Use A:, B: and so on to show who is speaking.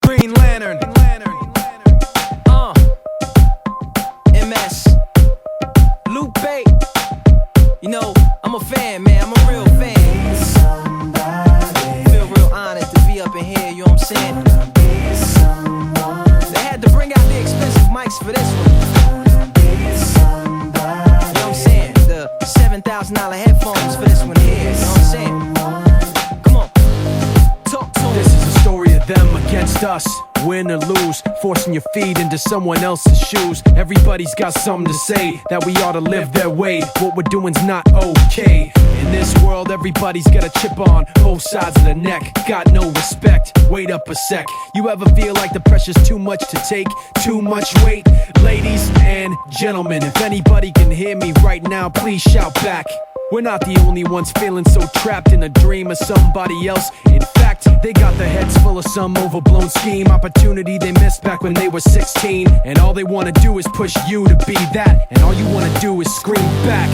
A: Green Lantern.
B: MS Lupe. You know, I'm a fan, man, I'm a real fan. Feel real honored to be up in here, you know what I'm saying? They had to bring out the expensive mics for this one. You know what I'm saying? The $7,000 headphones for this one here, you know what I'm saying? Come on, talk to 'em.
A: This is a story of them against us. Win or lose, forcing your feet into someone else's shoes. Everybody's got something to say, that we ought to live their way. What we're doing's not okay. In this world, everybody's got a chip on both sides of the neck. Got no respect, wait up a sec. You ever feel like the pressure's too much to take? Too much weight? Ladies and gentlemen, if anybody can hear me right now, please shout back. We're not the only ones feeling so trapped in a dream of somebody else. In fact, they got their heads full of some overblown scheme. Opportunity they missed back when they were 16. And all they wanna do is push you to be that. And all you wanna do is scream back.